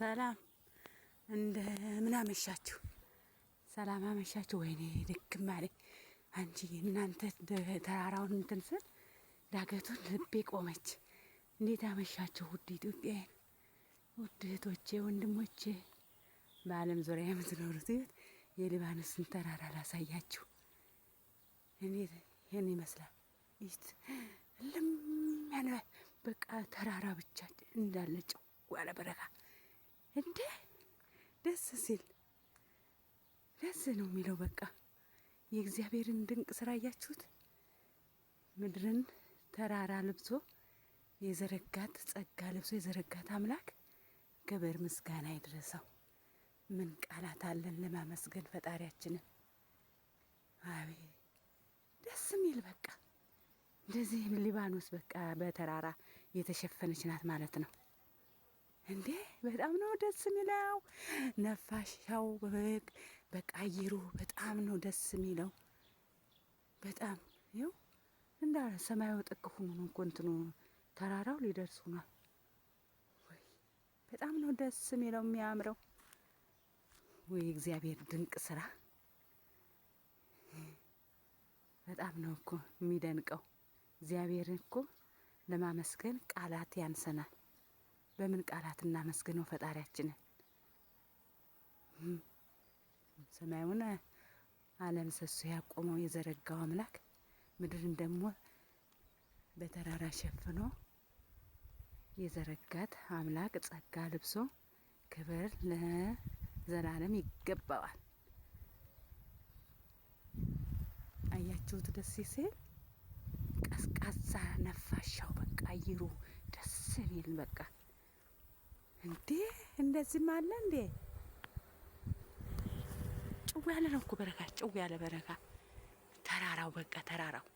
ሰላም እንደምን አመሻችሁ? ሰላም አመሻችሁ? ወይኔ ድክም አለኝ። አንቺ እናንተ ተራራውን እንትን ስል ዳገቱን ልቤ ቆመች። እንዴት አመሻችሁ ውድ ኢትዮጵያውያን፣ ውድ እህቶቼ፣ ወንድሞቼ በዓለም ዙሪያ የምትኖሩት የሊባኖስን ተራራ ላሳያችሁ። እንዴት ይሄን ይመስላል። ይት ልም ያለ በቃ ተራራ ብቻ እንዳለ ጨው ያለ በረካ እንዴ ደስ ሲል ደስ ነው የሚለው። በቃ የእግዚአብሔርን ድንቅ ስራ ያያችሁት። ምድርን ተራራ ልብሶ የዘረጋት ጸጋ ልብሶ የዘረጋት አምላክ ክብር ምስጋና ይድረሰው። ምን ቃላት አለን ለማመስገን ፈጣሪያችንን? አቤት ደስ የሚል በቃ እንደዚህ ሊባኖስ በቃ በተራራ የተሸፈነች ናት ማለት ነው እንዴ! በጣም ነው ደስ የሚለው። ነፋሻው በቃ አየሩ በጣም ነው ደስ የሚለው። በጣም ይው እንዳ ሰማዩ ጥቅፉ ነው እንትኑ ተራራው ሊደርሱ ነው ወይ! በጣም ነው ደስ የሚለው የሚያምረው። ወይ እግዚአብሔር ድንቅ ስራ በጣም ነው እኮ የሚደንቀው። እግዚአብሔርን እኮ ለማመስገን ቃላት ያንሰናል። በምን ቃላት እናመስግነው ፈጣሪያችንን? ሰማዩን ዓለም ሰሶ ያቆመው የዘረጋው አምላክ ምድርን ደግሞ በተራራ ሸፍኖ የዘረጋት አምላክ ጸጋ ልብሶ ክብር ለዘላለም ይገባዋል። አያችሁት? ደስ ሲል ቀዝቃዛ ነፋሻው በቃ አየሩ ደስ የሚል በቃ እንዴ! እንደዚህ አለ እንዴ! ጭው ያለ ነው እኮ በረካ፣ ጭው ያለ በረካ ተራራው በቃ ተራራው